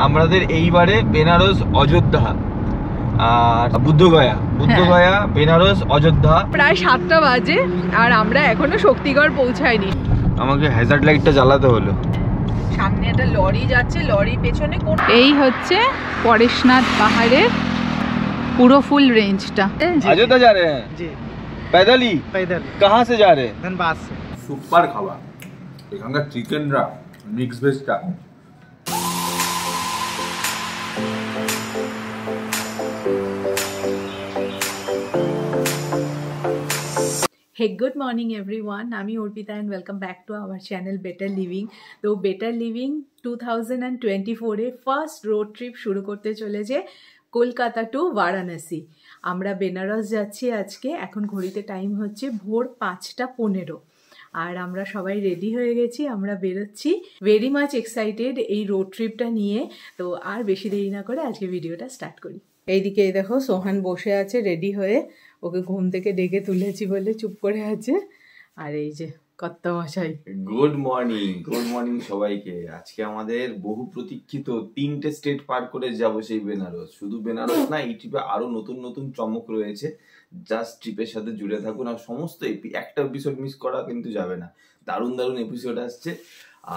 আমাদের এইবারে বেনারস অযোধ্যা আর বুদ্ধগয়া বেনারস অযোধ্যা। প্রায় 7টা বাজে আর আমরা এখনো শক্তিগড় পৌঁছাইনি। আমাকে হ্যাজার্ড লাইটটা জ্বালাতে হলো। সামনে একটা লরি যাচ্ছে, লরির পেছনে এই হচ্ছে পরেশনাথ পাহাড়ের পুরো ফুল রেঞ্জটা। अयोध्या जा रहे हैं जी। पैदल ही? पैदल। कहाँ से जा रहे हैं? धनबाद से। सुपर खावा एखानकार चिकेनरा mix भेजटा Hey, good morning everyone. আমি Arpita and welcome back to our channel Better Living. তো Better Living 2024 এর ফার্স্ট রোড ট্রিপ শুরু করতে চলেছে কলকাতা টু বারাণসী। আমরা বেনারস যাচ্ছি আজকে। এখন ঘড়িতে টাইম হচ্ছে ভোর 5:15 আর আমরা সবাই রেডি হয়ে গেছি, আমরা বেরোচ্ছি। ভেরি মাচ এক্সাইটেড এই রোড ট্রিপটা নিয়ে। তো আর বেশি দেরি না করে আজকে ভিডিওটা স্টার্ট করি। এইদিকে এই দেখো সোহান বসে আছে রেডি হয়ে, ওকে ঘুম থেকে ডেকে তুলেছি বলে চুপ করে আছে। আর এই যে কর্তা মশাই, গুড মর্নিং সবাইকে। আজকে আমাদের বহু প্রতীক্ষিত 3টে স্টেট পার করে যাব সেই বেনারস। শুধু বেনারস না, এই ট্রিপে আরো নতুন নতুন চমক রয়েছে। জাস্ট ট্রিপের সাথে জুড়ে থাকুন আর সমস্ত একটা এপিসোড মিস করা কিন্তু যাবে না। দারুণ এপিসোড আসছে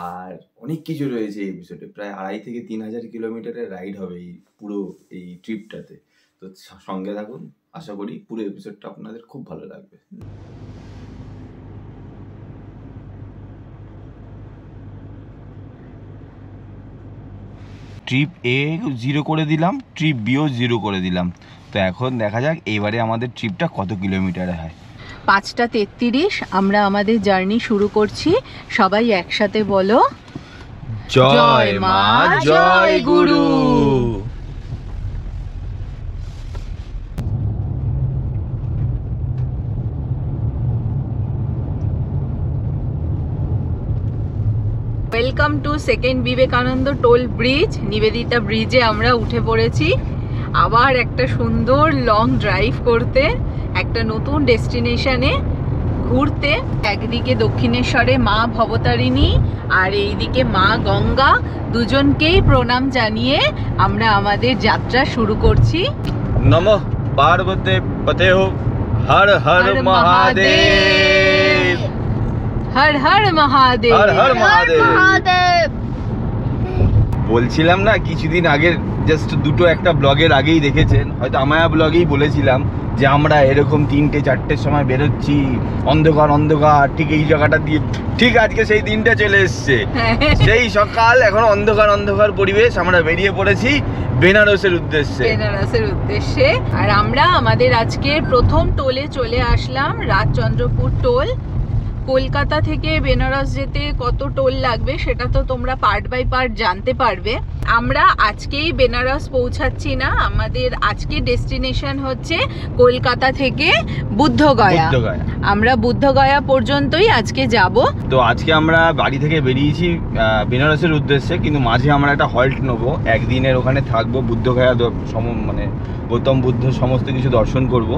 আর অনেক কিছু রয়েছে এই এপিসোডে। প্রায় 2,500 থেকে 3,000 কিলোমিটারের রাইড হবে এই পুরো এই ট্রিপটাতে। তো সঙ্গে থাকুন, আশা করি পুরো এপিসোডটা আপনাদের খুব ভালো লাগবে। ট্রিপ এ 0 করে দিলাম, ট্রিপ বিও 0 করে দিলাম। তো এখন দেখা যাক এইবারে আমাদের ট্রিপটা কত কিলোমিটারে হয়। 5:33 আমরা আমাদের জার্নি শুরু করছি। সবাই একসাথে বলো, জয় মা জয় গুরু। Welcome to second Vivekananda toll bridge. Nivedita ব্রিজে আমরা উঠে পড়েছি আবার একটা সুন্দর লং ড্রাইভ করতে, একটা নতুন ডেস্টিনেশনে ঘুরতে। একদিকে দক্ষিণেশ্বরে মা ভবতারিণী আর এইদিকে মা গঙ্গা, দুজনকেই প্রণাম জানিয়ে আমরা আমাদের যাত্রা শুরু করছি। নমঃ পার্বতে পতেহ হর হর মহাদেব, হর হর মহাদেব, হর হর মহাদেব। বলছিলাম না কিছুদিন আগের, জাস্ট একটা ব্লগের আগেই দেখেছেন হয়তো, আমায়া ব্লগেই বলেছিলাম যে আমরা এরকম 3টে-4টের সময় বেরোচ্ছি, অন্ধকার ঠিক এই জায়গাটা দিয়ে। ঠিক আজকে সেই দিনটা চলে এসছে। সেই সকাল, এখন অন্ধকার পরিবেশ, আমরা বেরিয়ে পড়েছি বেনারসের উদ্দেশ্যে। আর আমরা আমাদের আজকের প্রথম টোলে চলে আসলাম, রাজচন্দ্রপুর টোল। কলকাতা থেকে বেনারস যেতে কত টোল লাগবে সেটা তো তোমরা পার্ট বাই পার্ট জানতে পারবে। আমরা আজকেই বেনারস পৌঁছাচ্ছি না, আমাদের আজকে ডেস্টিনেশন হচ্ছে কলকাতা থেকে বুদ্ধগয়া। আমরা বুদ্ধগয়া পর্যন্তই আজকে যাব। তো আজকে আমরা বাড়ি থেকে বেরিয়েছি বেনারসের উদ্দেশ্যে, কিন্তু মাঝে আমরা একটা হল্ট নেবো, একদিনের ওখানে থাকবো। বুদ্ধগয়া মানে গৌতম বুদ্ধ সমস্ত কিছু দর্শন করব।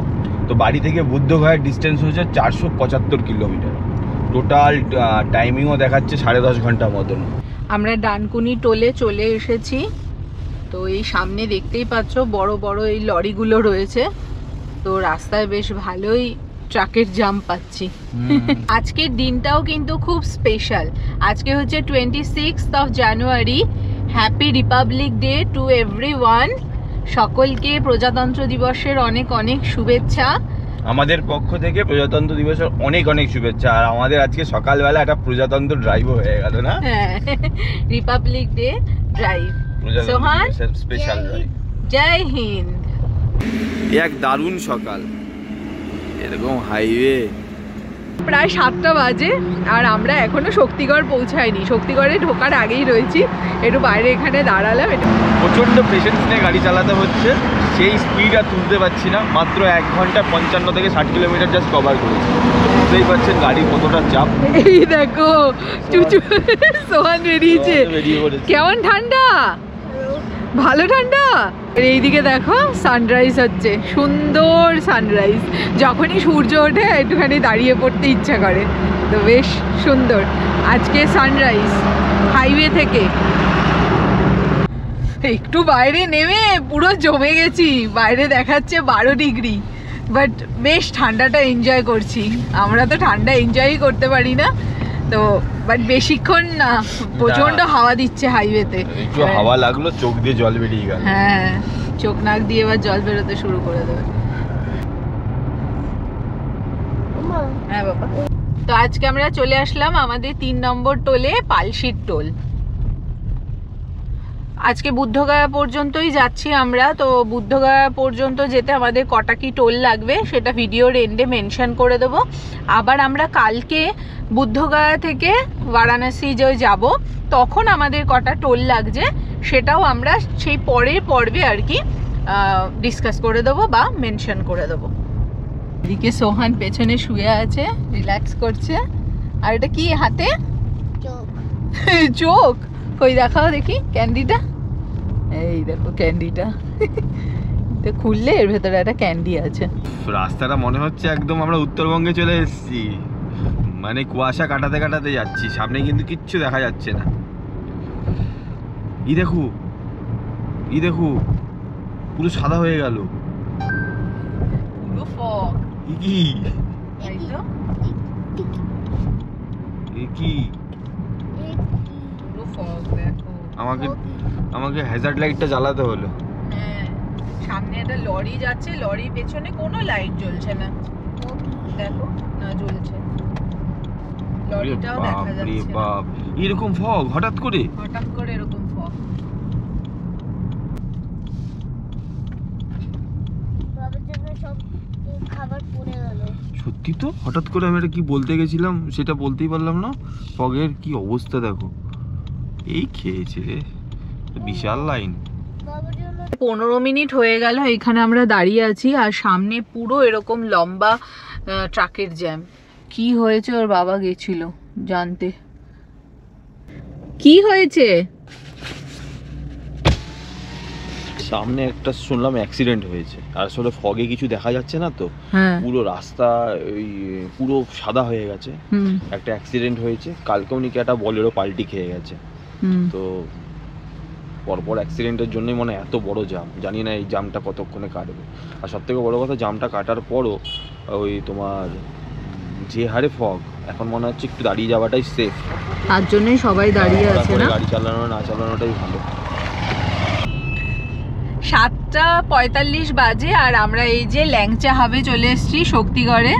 তো বাড়ি থেকে বুদ্ধগয়ার ডিস্টেন্স হচ্ছে 475 কিলোমিটার। টোটাল টাইমিংও দেখাচ্ছে 10.5 ঘন্টা মতন। আমরা ডানকুনি টোলে চলে এসেছি। তো এই সামনে দেখতেই পাচ্ছ বড় বড় এই লরিগুলো রয়েছে। তো রাস্তায় বেশ ভালোই ট্রাকের জাম পাচ্ছি। আজকের দিনটাও কিন্তু খুব স্পেশাল। আজকে হচ্ছে 26 জানুয়ারি। Happy republic day to everyone. সকলকে প্রজাতন্ত্র দিবসের অনেক শুভেচ্ছা। আমাদের পক্ষ থেকে প্রজাতন্ত্র দিবসের অনেক শুভেচ্ছা। আর আমাদের আজকে সকালবেলা একটা প্রজাতন্ত্র ড্রাইভ হয়ে গেল না? রিপাবলিক ডে ড্রাইভ, সোহান স্পেশাল ড্রাইভ। জয় হিন্দ। এক দারুণ সকাল, এরকম হাইওয়ে। প্রায় 7টা বাজে আর আমরা এখনো শক্তিগড় পৌঁছাইনি। শক্তিগড়ে ঢোকার আগেই রয়েছি, একটু বাইরে এখানে দাঁড়ালাম। প্রচন্ড পেশেন্স নিয়ে গাড়ি চালাতে হচ্ছে, সেই স্পিড আর তুলতে পারছি না। মাত্র 1 ঘন্টা 55 থেকে 60 কিলোমিটার জাস্ট কভার করেছি। বুঝতেই পারছেন গাড়ি কতটা চাপ। এই দেখো চুচু সোহান বেরিয়েছে। কেমন ঠান্ডা? ভালো ঠান্ডা। এইদিকে দেখো সানরাইজ হচ্ছে, সুন্দর সানরাইজ। যখনই সূর্য ওঠে একটুখানি দাঁড়িয়ে পড়তে ইচ্ছা করে। তো বেশ সুন্দর আজকে সানরাইজ হাইওয়ে থেকে। একটু বাইরে নেমে পুরো জমে গেছি, বাইরে দেখাচ্ছে 12 ডিগ্রি, বাট বেশ ঠান্ডাটা এনজয় করছি। আমরা তো ঠান্ডা এনজয়ই করতে পারি না তো, বাট বেশিক্ষণ না, প্রচন্ড হাওয়া দিচ্ছে হাইওয়েতে। একটু হাওয়া লাগলো, চোখ দিয়ে জল বেরিয়ে গেল। হ্যাঁ, চোখ নাক দিয়ে এবার জল বেরোতে শুরু করে দেবে। হ্যাঁ বাবা। তো আজকে আমরা চলে আসলাম আমাদের 3 নম্বর টোলে, পালশির টোল। আজকে বুদ্ধগয়া পর্যন্তই যাচ্ছি আমরা। তো বুদ্ধগয়া পর্যন্ত যেতে আমাদের কটা কি টোল লাগবে সেটা ভিডিওর এন্ডে মেনশন করে দেবো। আবার আমরা কালকে বুদ্ধগয়া থেকে বারাণসী যে যাব তখন আমাদের কটা টোল লাগছে সেটাও আমরা সেই পরের পর্বে আর কি ডিসকাস করে দেবো বা মেনশন করে দেবো। এদিকে সোহান পেছনে শুয়ে আছে, রিল্যাক্স করছে। আর এটা কি হাতে? চোখ। কই দেখাও দেখি ক্যান্ডিটা। এই দেখো ক্যান্ডিটা, এটা খুললে এর ভেতরে একটা ক্যান্ডি আছে। রাস্তাটা মনে হচ্ছে একদম আমরা উত্তরবঙ্গে চলে এসেছি, মানে কুয়াশা কাটাতে কাটাতে যাচ্ছি, সামনে কিন্তু কিচ্ছু দেখা যাচ্ছে না। ই দেখো পুরো সাদা হয়ে গেল, পুরো ফগ। কি এই তো কি পুরো ফগ দেখো। আমাকে হ্যাজার্ড লাইটটা জ্বালাতে হলো। হ্যাঁ, সামনে একটা লরি যাচ্ছে, লরির পেছনে কোনো লাইট জ্বলছে না, দেখো না জ্বলছে। লরিটাও দেখা যাচ্ছে না। বাপ, এরকম ফগ হঠাৎ করে এরকম ফগ। সত্যি তো, হঠাৎ করে আমি এটা কি বলতে গেছিলাম সেটা বলতেই পারলাম না। ফগের কি অবস্থা দেখো, এই খেয়েছে রে, বিশাল লাইন। 15 মিনিট হয়ে গেল এখানে আমরা দাঁড়িয়ে আছি, আর সামনে পুরো এরকম লম্বা ট্রাকের জ্যাম। কি হয়েছে ওর বাবা গেছিল জানতে। কি হয়েছে? সামনে একটা শুনলাম অ্যাক্সিডেন্ট হয়েছে, আসলে ফগে কিছু দেখা যাচ্ছে না তো, পুরো রাস্তা ওই পুরো সাদা হয়ে গেছে। একটা অ্যাক্সিডেন্ট হয়েছে, কালকেও নাকি একটা বলেরো পাল্টি খেয়ে গেছে। তো পরপর অ্যাক্সিডেন্টের জন্যই মনে এত বড় জাম, জানি না এই জামটা কতক্ষণে কাটবে। আর সব থেকে বড় কথা, জামটা কাটার পরও ওই তোমার যে হারে ফগ, এখন মনে হচ্ছে একটু দাঁড়িয়ে যাওয়াটাই সেফ। তার জন্যই সবাই দাঁড়িয়ে আছে না, গাড়ি চালানো না চালানোটাই ভালো। 7:45 বাজে আর আমরা এই যে ল্যাংচা হাবে চলে এসেছি শক্তিগড়ে।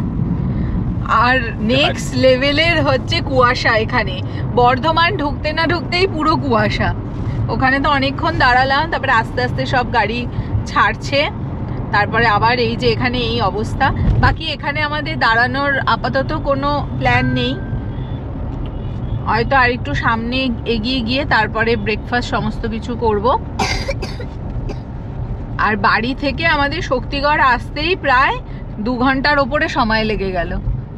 আর নেক্সট লেভেলের হচ্ছে কুয়াশা এখানে। বর্ধমান ঢুকতে না ঢুকতেই পুরো কুয়াশা। ওখানে তো অনেকক্ষণ দাঁড়ালাম, তারপরে আস্তে আস্তে সব গাড়ি ছাড়ছে, তারপরে আবার এই যে এখানে এই অবস্থা। বাকি এখানে আমাদের দাঁড়ানোর আপাতত কোনো প্ল্যান নেই, হয়তো আর একটু সামনে এগিয়ে গিয়ে তারপরে ব্রেকফাস্ট সমস্ত কিছু করব। আর বাড়ি থেকে আমাদের শক্তিগড় আসতেই প্রায় 2 ঘন্টার ওপরে সময় লেগে গেল,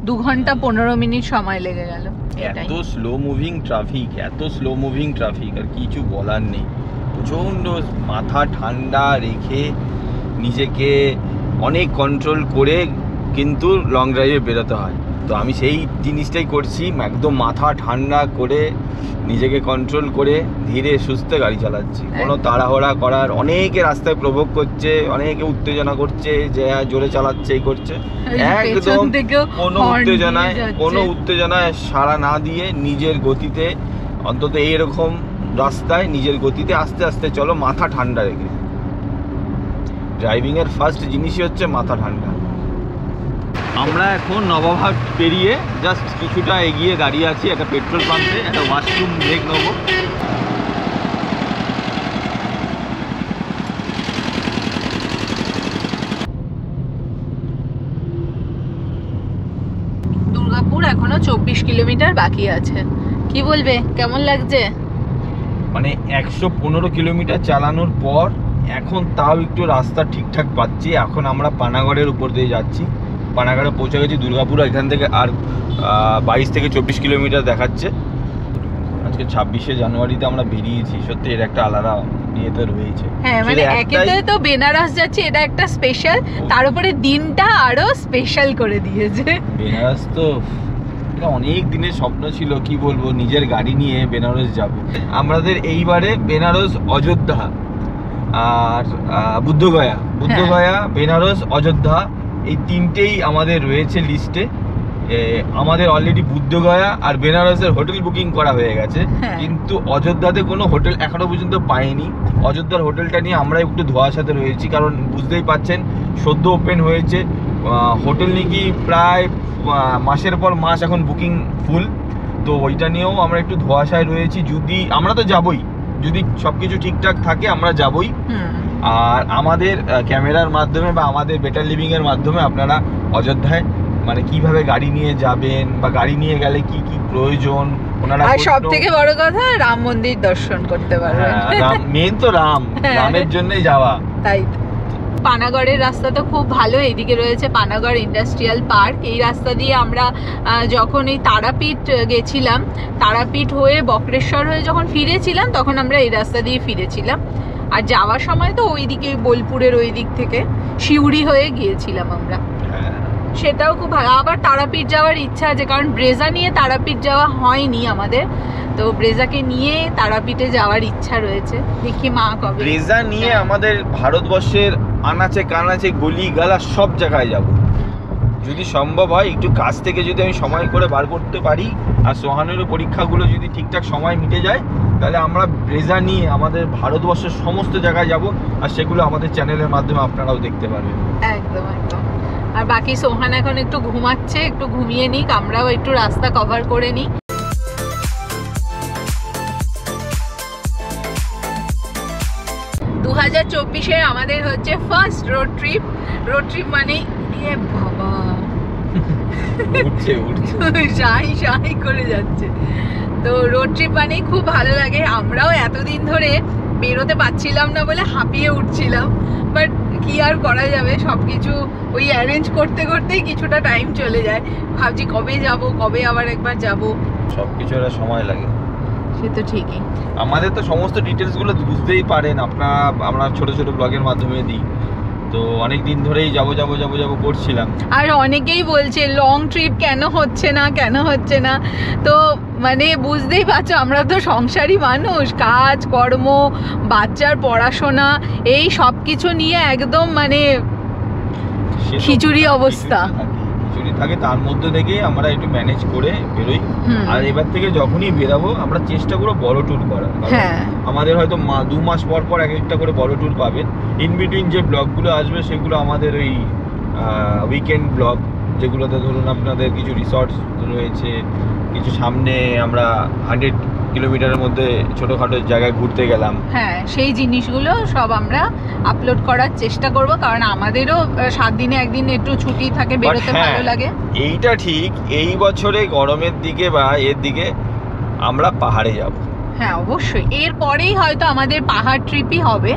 2 ঘন্টা 15 মিনিট সময় লেগে গেল। এত স্লো মুভিং ট্রাফিক আর কিছু বলার নেই। প্রচন্ড মাথা ঠান্ডা রেখে নিজেকে অনেক কন্ট্রোল করে কিন্তু লং ড্রাইভে বেরোতে হয়। তো আমি সেই জিনিসটাই করছি, একদম মাথা ঠান্ডা করে নিজেকে কন্ট্রোল করে ধীরে সুস্থে গাড়ি চালাচ্ছি। কোনো তাড়াহুড়া করার, অনেকে রাস্তায় প্রভোগ করছে, অনেকে উত্তেজনা করছে যে জোরে চালাচ্ছে, এই করছে, একদম কোনো উত্তেজনায় সাড়া না দিয়ে নিজের গতিতে, অন্তত এইরকম রাস্তায় নিজের গতিতে আস্তে আস্তে চলো, মাথা ঠান্ডা রেখে। ড্রাইভিং এর ফার্স্ট জিনিসই হচ্ছে মাথা ঠান্ডা। আমরা এখন নবাবহাট পেরিয়ে জাস্ট কিছুটা এগিয়ে দাঁড়িয়ে আছি একটা পেট্রোল পাম্পে, একটা ওয়াশরুম ব্রেক নেব। দুর্গাপুর এখনো 24 কিলোমিটার বাকি আছে। কি বলবে, কেমন লাগছে? মানে 115 কিলোমিটার চালানোর পর এখন তাও একটু রাস্তা ঠিকঠাক পাচ্ছি। এখন আমরা পানাগড়ের উপর দিয়ে যাচ্ছি, পানাগড়ে পৌঁছে গেছি। দুর্গাপুর এখান থেকে আর 22 থেকে 24 কিলোমিটার দেখাচ্ছে। আজকে 26শে জানুয়ারিতে আমরা বেরিয়েছি, সত্যি এর একটা আলাদা নিয়ে তো রয়েছে। হ্যাঁ, মানে একেতে তো বেনারস যাচ্ছি, এটা একটা স্পেশাল, তার উপরে দিনটা আরো স্পেশাল করে দিয়েছে। বেনারস তো এটা অনেক দিনের স্বপ্ন ছিল, কি বলবো, নিজের গাড়ি নিয়ে বেনারস যাব। আমাদের এইবারে বেনারস অযোধ্যা আর বুদ্ধগয়া, বেনারস, অযোধ্যা, এই তিনটেই আমাদের রয়েছে লিস্টে। আমাদের অলরেডি বুদ্ধগয়া আর বেনারসের হোটেল বুকিং করা হয়ে গেছে, কিন্তু অযোধ্যাতে কোনো হোটেল এখনো পর্যন্ত পাইনি। অযোধ্যার হোটেলটা নিয়ে আমরা একটু ধোঁয়াশাতে রয়েছি, কারণ বুঝতেই পাচ্ছেন সদ্য ওপেন হয়েছে, হোটেল নাকি প্রায় মাসের পর মাস এখন বুকিং ফুল। তো ওইটা নিয়েও আমরা একটু ধোঁয়াশায় রয়েছি। যদি আমরা তো যাবই, যদি সবকিছু ঠিকঠাক থাকে আমরা যাবই। আর আমাদের ক্যামেরার মাধ্যমে বা আমাদের বেটার লিভিং এর মাধ্যমে আপনারা অযোধ্যায় মানে কিভাবে গাড়ি নিয়ে যাবেন বা গাড়ি নিয়ে গেলে কি কি প্রয়োজন, ওনারা আর সবথেকে বড় কথা রাম মন্দির দর্শন করতে পারবেন। মেন তো রামের জন্যই যাওয়া। তাই পানাগড়ের রাস্তা তো খুব ভালো। এইদিকে রয়েছে পানাগড় ইন্ডাস্ট্রিয়াল পার্ক। এই রাস্তা দিয়ে আমরা যখন এই তারাপীঠ গেছিলাম, তারাপীঠ হয়ে বক্রেশ্বর হয়ে যখন ফিরেছিলাম, তখন আমরা এই রাস্তা দিয়ে ফিরেছিলাম। আর যাওয়ার সময় তো ওইদিকে বোলপুরের ওই দিক থেকে সিউড়ি হয়ে গিয়েছিলাম আমরা, সেটাও খুব ভালো। আবার তারাপীঠ যাওয়ার ইচ্ছা আছে, কারণ ব্রেজা নিয়ে তারাপীঠ যাওয়া হয়নি আমাদের, তো ব্রেজাকে নিয়ে তারাপীঠে যাওয়ার ইচ্ছা রয়েছে। দেখি মা কবে। ব্রেজা নিয়ে আমাদের ভারতবর্ষের আনাচে কানাচে গলি গালা সব জায়গায় যাব, যদি সম্ভব হয়। একটু কাছ থেকে যদি আমি সময় করে বার করতে পারি আর সোহানেরও পরীক্ষাগুলো যদি ঠিকঠাক সময় মিটে যায়, তাহলে আমরা ব্রেজা নিয়ে আমাদের ভারতবর্ষের সমস্ত জায়গায় যাব, আর সেগুলো আমাদের চ্যানেলের মাধ্যমে আপনারাও দেখতে পারবেন। একদম একদম। আর বাকি সোহান এখন একটু ঘুমাচ্ছে, একটু ঘুমিয়ে নিক, আমরাও একটু রাস্তা কভার করে নিই। 2024-এ আমাদের হচ্ছে first road trip. Road trip মানে বাবা শাই করে যাচ্ছে। তো রোড ট্রিপ মানে খুব ভালো লাগে। আমরাও এতদিন ধরে বেরোতে পারছিলাম না বলে হাঁপিয়ে উঠছিলাম, বাট কি আর করা যাবে, সবকিছু ওই অ্যারেঞ্জ করতে করতেই কিছুটা টাইম চলে যায়। ভাবছি কবে যাব, কবে আবার একবার যাব, সবকিছু একটা সময় লাগে। সে তো ঠিকই। আমাদের তো সমস্ত ডিটেলস গুলো বুঝতেই পারেন আপনারা, আমরা ছোট ছোট ব্লগের মাধ্যমে দিই, তো অনেক দিন ধরেই যাবো করছিলাম। আর অনেকেই বলছে লং ট্রিপ কেন হচ্ছে না, তো মানে বুঝতেই পারছো আমরা তো সংসারী মানুষ, কাজ কর্ম, বাচ্চার পড়াশোনা, এই সব কিছু নিয়ে একদম মানে খিচুড়ি অবস্থা থাকে। তার মধ্যে থেকে আমরা একটু ম্যানেজ করে বেরোই। আর এবার থেকে যখনই বেরাবো আমরা চেষ্টা করবো বড় ট্যুর করার। আমাদের হয়তো 2 মাস পর পর এক একটা করে বড় ট্যুর পাবেন। ইন বিটুইন যে ব্লগগুলো আসবে সেগুলো আমাদের ওই উইকেন্ড ব্লগ, যেগুলোতে ধরুন আপনাদের কিছু রিসর্টস রয়েছে, কিছু সামনে আমরা 100 কিলোমিটারের মধ্যে ছোটখাটো জায়গায় ঘুরতে গেলাম, সেই জিনিসগুলো সব আমরা আপলোড করার চেষ্টা করব, কারণ আমাদেরও 7 দিনে একদিন একটু ছুটি থাকে, বেরোতে ভালো লাগে। এইটা ঠিক, এই বছরে গরমের দিকে বা এর দিকে আমরা পাহাড়ে যাব। অবশ্যই এরপরেই হয়তো আমাদের পাহাড় ট্রিপই হবে।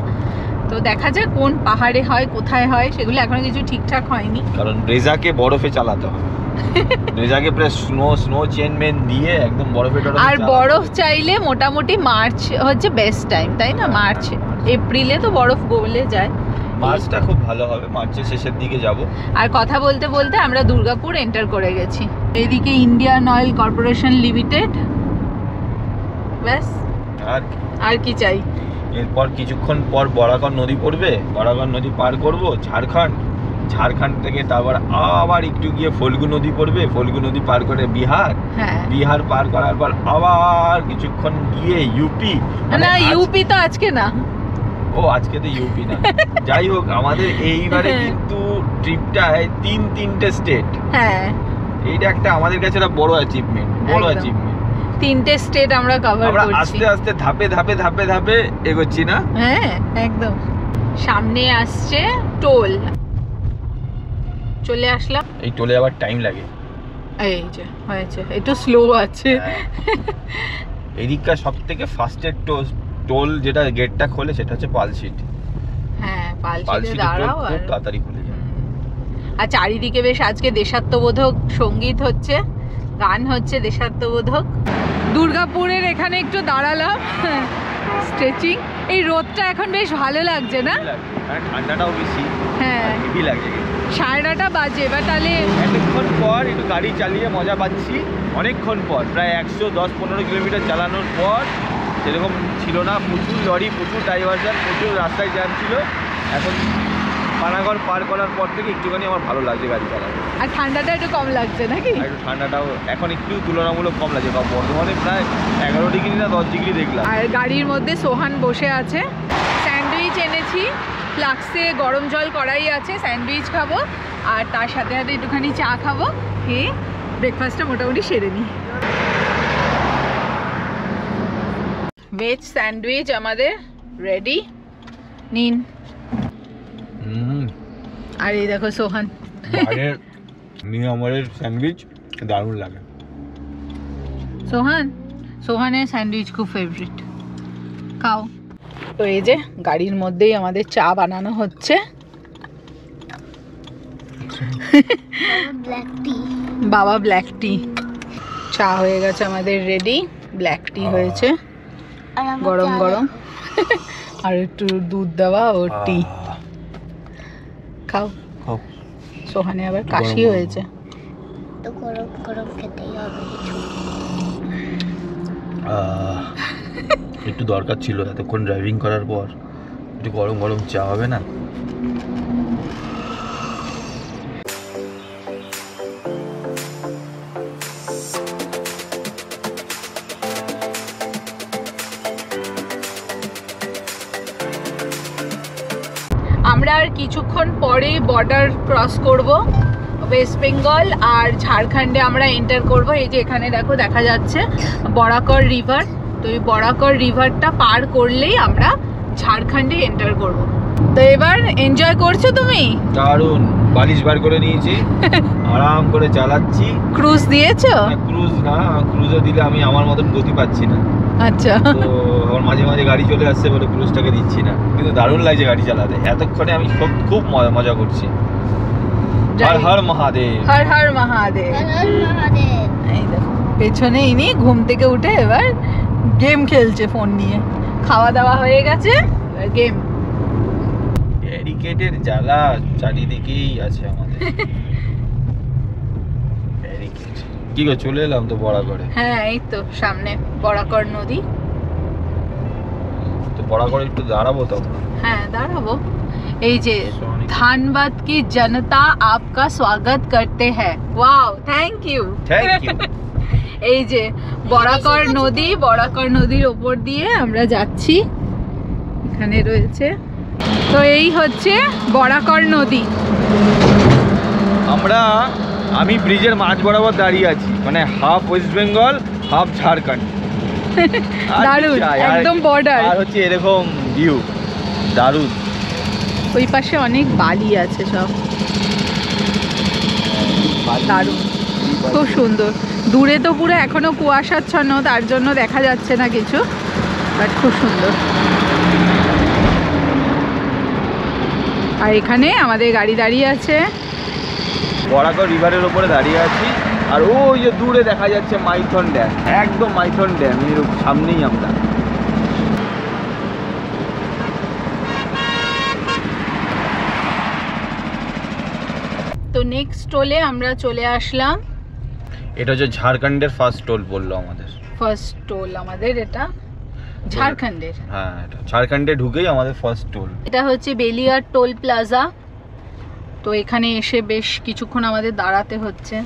তো দেখা যাক কোন পাহাড়ে হয়, কোথায় হয়, সেগুলো এখনো কিছু ঠিকঠাক হয়নি, কারণ ব্রেজাকে বরফে চালাতে হবে। ব্রেজাকে প্রায় স্নো চেনমেন দিয়ে একদম বরফে। আর বরফ চাইলে মোটামুটি মার্চ হচ্ছে বেস্ট টাইম, তাই না? মার্চ এপ্রিলে তো বরফ গলে যায়, মার্চটা খুব ভালো হবে, মার্চের শেষের দিকে যাব। আর কথা বলতে বলতে আমরা দুর্গাপুর এন্টার করে গেছি। এদিকে ইন্ডিয়ান অয়েল কর্পোরেশন লিমিটেড, ব্যাস আর কি চাই। এরপর কিছুক্ষণ পর বরাকর নদী পড়বে, বরাকর নদী পার করব ঝাড়খণ্ড থেকে, তারপর আবার একটু গিয়ে ফল্গু নদী পড়বে, ফল্গু নদী পার করে বিহার পার করার পর আবার কিছুক্ষণ গিয়ে ইউপি। না ইউপি তো আজকে না, আজকে তো ইউপি না। যাই হোক, আমাদের এইবারে কিন্তু ট্রিপটায় 3টে স্টেট। এইটা একটা আমাদের কাছে একটা বড় অ্যাচিভমেন্ট। 3টে স্টেট আমরা কভার করছি। আস্তে আস্তে ধাপে এগোচ্ছি না? একদম। সামনে আসছে টোল, চলে আসলাম। এই টোলে আবার টাইম লাগে, এই যে হয়েছে, একটু স্লো আছে। এদিককার সব থেকে ফাস্টেস্ট টোল যেটা গেটটা খোলে সেটা হচ্ছে পালশিট। পালশিটে দাঁড়াও, খুব তাড়াতাড়ি খুলে যায়। আর চারিদিকে বেশ আজকে দেশাত্মবোধক সঙ্গীত হচ্ছে, গান হচ্ছে দেশাত্মবোধক। দুর্গাপুরের এখানে একটু দাঁড়ালাম, স্ট্রেচিং। এই রোদটা এখন বেশ ভালো লাগছে না? ঠান্ডাটাও বেশি, হেভি লাগে। 9:30 বাজে, এবার তাহলে অনেকক্ষণ পর একটু গাড়ি চালিয়ে মজা পাচ্ছি। অনেকক্ষণ পর, প্রায় 110-15 কিলোমিটার চালানোর পর সেরকম ছিল না, প্রচুর লরি, প্রচুর ডাইভারশন, প্রচুর রাস্তায় জ্যাম ছিল। এখন পানাগড় পার করার পর থেকে একটুখানি আমার ভালো লাগছে গাড়ি চালাতে। আর ঠান্ডাটা একটু কম লাগছে নাকি? একটু ঠান্ডাটাও এখন একটু তুলনামূলক কম লাগছে, কারণ বর্ধমানে প্রায় 11 ডিগ্রি না 10 ডিগ্রি দেখলাম। আর গাড়ির মধ্যে সোহান বসে আছে, স্যান্ডউইচ এনেছি, ফ্লাক্সে গরম জল করাই আছে, স্যান্ডউইচ খাবো আর তার সাথে সাথে একটুখানি চা খাবো, খেয়ে ব্রেকফাস্টটা মোটামুটি সেরে নিই। ভেজ স্যান্ডউইচ আমাদের রেডি, নিন। আর এই দেখো সোহান, আমাদের স্যান্ডউইচ দারুণ লাগে। সোহানের স্যান্ডউইচ খুব ফেভারিট, খাও। তো এই যে গাড়ির মধ্যেই আমাদের চা বানানো হচ্ছে, বাবা ব্ল্যাক টি। চা হয়ে গেছে আমাদের রেডি, ব্ল্যাক টি হয়েছে গরম গরম, আর একটু দুধ দেওয়া ও টি। খাও। সোহানে আবার কাশি হয়েছে, তো গরম গরম খেতেই হবে। একটু দরকার ছিল, এতক্ষণ ড্রাইভিং করার পর একটু গরম গরম চা হবে না? আমরা আর কিছুক্ষণ পরে বর্ডার ক্রস করব, ওয়েস্ট বেঙ্গল আর ঝাড়খণ্ডে আমরা এন্টার করব। এই যে এখানে দেখো দেখা যাচ্ছে বরাকর রিভার, তো এই বরাকর রিভারটা পার করলেই আমরা ঝাড়খণ্ডে এন্টার করব। তো এবার এনজয় করছো তুমি? দারুণ, বালিশ বার করে নিয়েছি, আরাম করে চালাচ্ছি। ক্রুজ দিয়েছো? ক্রুজ না, ক্রুজও দিলে আমি আমার মতন গতি পাচ্ছি না। আচ্ছা, তো আমার মাঝে মাঝে গাড়ি চলে আসছে বলে ক্রুজটাকে দিচ্ছি না, কিন্তু দারুণ লাগছে গাড়ি চালাতে। এতক্ষণে আমি খুব মজা করছি। হর হর মহাদেব, হর হর মহাদেব। এই দেখো পেছনে ইনি ঘুম থেকে উঠে এবার গেম খেলছে ফোন নিয়ে। খাওয়া দাওয়া হয়ে গেছে, এবার গেম। ব্যারিকেডের জ্বালা চারিদিকেই আছে আমাদের। ব্যারিকেড কি গো, চলে এলাম তো বরাকরে। হ্যাঁ এই তো সামনে বরাকর নদী। তো বরাকরে একটু দাঁড়াবো তো? হ্যাঁ দাঁড়াবো। এই যে ধানবাদ কি জনতা आपका स्वागत करते हैं। Wow, thank you. এই যে বরাকর নদী, বরাকর নদীর ওপর দিয়ে আমরা যাচ্ছি, এখানে রয়েছে। তো এই হচ্ছে বরাকর নদী। আমি ব্রিজের মাঝ বরাবর দাঁড়িয়ে আছি, মানে half West Bengal half Jharkhand. দারুণ, একদম বর্ডার। আর হচ্ছে এরকম ভিউ, দারুণ। ওই পাশে অনেক বালি আছে, সব দারুণ, খুব সুন্দর। দূরে তো পুরো এখনো কুয়াশাচ্ছন্ন, তার জন্য দেখা যাচ্ছে না কিছু, বাট খুব সুন্দর। আর এখানে আমাদের গাড়ি দাঁড়িয়ে আছে, বরাকর রিভারের ওপরে দাঁড়িয়ে আছি। আর ওই যে দূরে দেখা যাচ্ছে মাইথন ড্যাম, একদম মাইথন ড্যাম এর সামনেই আমরা। তো নেক্সট টোলে আমরা চলে আসলাম। এটা হচ্ছে ঝাড়খণ্ডের ফার্স্ট টোল বললো আমাদের। ফার্স্ট টোল আমাদের এটা ঝাড়খণ্ডের। হ্যাঁ, এটা ঝাড়খণ্ডে ঢুকেই আমাদের ফার্স্ট টোল। এটা হচ্ছে বেলিয়ার টোল প্লাজা। তো এখানে এসে বেশ কিছুক্ষণ আমাদের দাঁড়াতে হচ্ছে।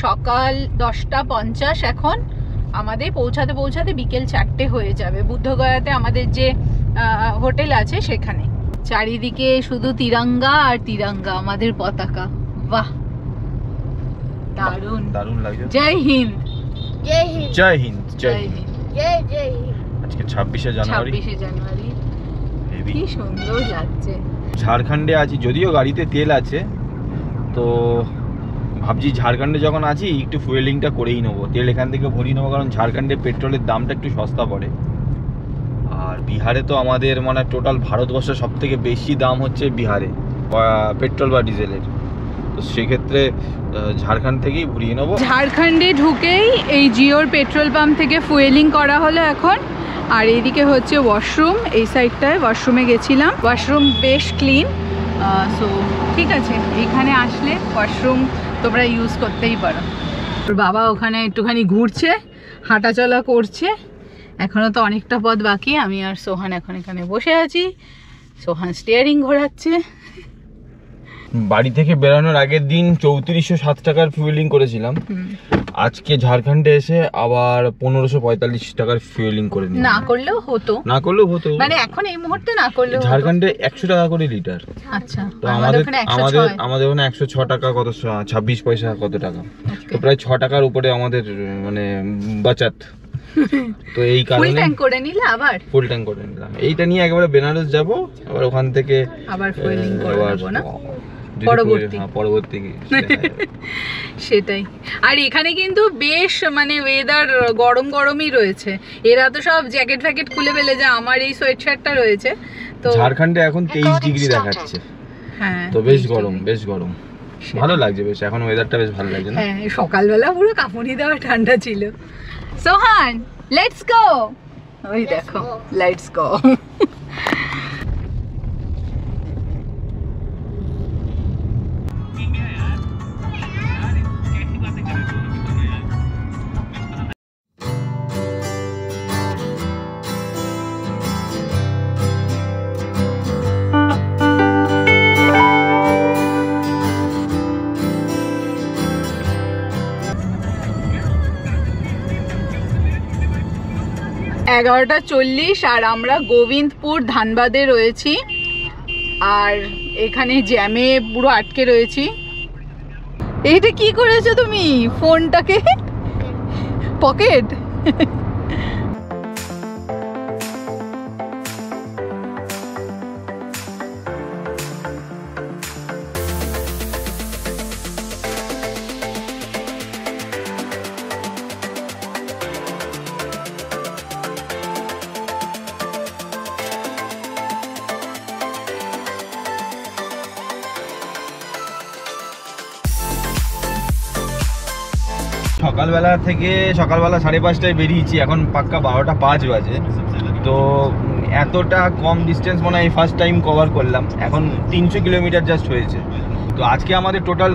সকাল 10:50 এখন, আমাদের পৌঁছাতে পৌঁছাতে বিকেল 4টে হয়ে যাবে বুদ্ধগয়াতে আমাদের যে হোটেল আছে সেখানে। চারিদিকে শুধু তিরঙ্গা আর তিরঙ্গা, আমাদের পতাকা। বাহ, দারুণ দারুণ লাগছে। জয় হিন্দ। জয় হিন্দ। জয় হিন্দ। জয় হিন্দ। জয় হিন্দ। আজকে 26শে জানুয়ারি। 26শে জানুয়ারি, কি সুন্দর লাগছে। ঝাড়খণ্ডে আছি, যদিও গাড়িতে তেল আছে, তো ভাবছি ঝাড়খণ্ডে যখন আছি একটু ফুয়েলিংটা করেই নেবো, তেল এখান থেকে ভরিয়ে নেবো, কারণ ঝাড়খণ্ডে পেট্রোলের দামটা একটু সস্তা পড়ে। আর বিহারে তো আমাদের মানে টোটাল ভারতবর্ষের সব থেকে বেশি দাম হচ্ছে বিহারে পেট্রোল বা ডিজেলের, তো সেক্ষেত্রে ঝাড়খণ্ড থেকেই ভরিয়ে নেবো। ঝাড়খণ্ডে ঢুকেই এই জিওর পেট্রোল পাম্প থেকে ফুয়েলিং করা হলো এখন। আর এইদিকে হচ্ছে ওয়াশরুম, এই সাইডটায় ওয়াশরুমে গেছিলাম, ওয়াশরুম বেশ ক্লিন। সো ঠিক আছে, এখানে আসলে ওয়াশরুম তোমরা ইউজ করতেই পারো। তোর বাবা ওখানে একটুখানি ঘুরছে, হাঁটাচলা করছে, এখনো তো অনেকটা পথ বাকি। আমি আর সোহান এখন এখানে বসে আছি, সোহান স্টিয়ারিং ঘোরাচ্ছে। বাড়ি থেকে বেরোনোর আগের দিন 3407 টাকার ফুয়েলিং করেছিলাম, আজকে ঝাড়খণ্ডে এসে আবার 1545 টাকার ফুয়েলিং করে নিলাম। না করলেও হতো, মানে এখন এই মুহূর্তে না করলেও ঝাড়খণ্ডে 100 টাকা করে লিটার। আচ্ছা, তো আমাদের ওখানে 106 টাকা কত 26 পয়সা কত টাকা, তো প্রায় 6 টাকার উপরে আমাদের মানে বাঁচাত। তো এই কারণে ফুল ট্যাঙ্ক করে নিলে আবার ফুল ট্যাঙ্ক করে নিলাম। এইটা নিয়ে একেবারে বেনারস যাব, আবার ওখান থেকে আবার ফুয়েলিং করে নেব না পরবর্তী সেটাই। আর এখানে কিন্তু বেশ মানে ওয়েদার গরম গরমই রয়েছে। এরা তো সব জ্যাকেট ফ্যাকেট খুলে ফেলে যায়, আমার এই সোয়েট শার্টটা রয়েছে। তো ঝাড়খণ্ডে এখন 23 ডিগ্রি দেখাচ্ছে। হ্যাঁ, তো বেশ গরম, বেশ গরম, ভালো লাগছে বেশ, এখন ওয়েদারটা বেশ ভালো লাগছে না? হ্যাঁ, সকালবেলা পুরো কাঁপুনি দেওয়া ঠান্ডা ছিল। সোহান, লেটস গো। ওই দেখো, লেটস গো। এগারোটা 40 আর আমরা গোবিন্দপুর ধানবাদে রয়েছি, আর এখানে জ্যামে পুরো আটকে রয়েছি। এইটা কি করেছো তুমি? ফোনটাকে পকেট? সকালবেলা 5:30টায় বেরিয়েছি, এখন পাক্কা 12টা 5 বাজে। তো এতটা কম ডিস্টেন্স মনে হয় ফার্স্ট টাইম কভার করলাম। এখন 300 কিলোমিটার জাস্ট হয়েছে। তো আজকে আমাদের টোটাল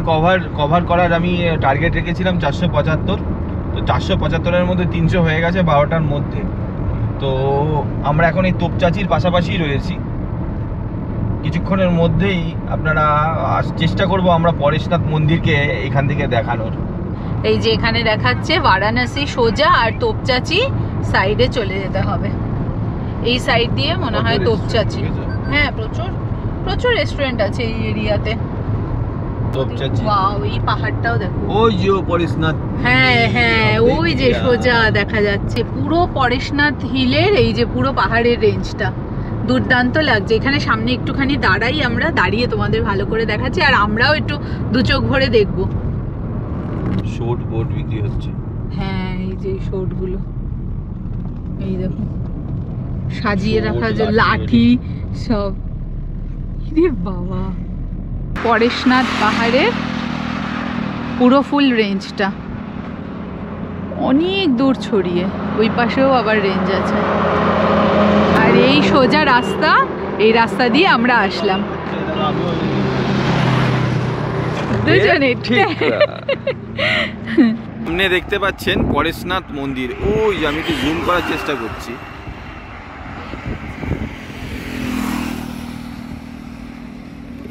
কভার করার আমি টার্গেট রেখেছিলাম 475। তো 475-এর মধ্যে 300 হয়ে গেছে 12টার মধ্যে। তো আমরা এখন এই তোপচাচির পাশাপাশি রয়েছি। কিছুক্ষণের মধ্যেই আপনারা চেষ্টা করব আমরা পরেশনাথ মন্দিরকে এখান থেকে দেখানোর। এই যে এখানে দেখাচ্ছে বারাণসী সোজা, আর তোপচাচি সাইডে চলে যেতে হবে। এই সাইড দিয়ে মনে হয় তোপচাচি। হ্যাঁ, প্রচুর রেস্টুরেন্ট আছে এই এরিয়াতে। তোপচাচি, ওয়াও, এই পাহাড়টাও দেখো। ওই যে পরেশনাথ। হ্যাঁ, ওই যে সোজা দেখা যাচ্ছে পুরো পরেশনাথ হিলের এই যে পুরো পাহাড়ের রেঞ্জটা দুর্দান্ত লাগছে। এখানে সামনে একটুখানি দাঁড়াই, আমরা দাঁড়িয়ে তোমাদের ভালো করে দেখাচ্ছি, আর আমরাও একটু দু চোখ ভরে দেখবো। শর্ট বোর্ড বিক্রি হচ্ছে। হ্যাঁ, এই যে শর্ট গুলো, এই দেখো সাজিয়ে রাখা যে লাঠি সব। রে বাবা, পরেশনাথ পাহাড়ের পুরো ফুল রেঞ্জটা অনেক দূর ছড়িয়ে, ওই পাশেও আবার রেঞ্জ আছে। আর এই সোজা রাস্তা, এই রাস্তা দিয়ে আমরা আসলাম দুজনে। সামনে দেখতে পাচ্ছেন পরেশনাথ মন্দির। ওই আমি একটু জুম করার চেষ্টা করছি।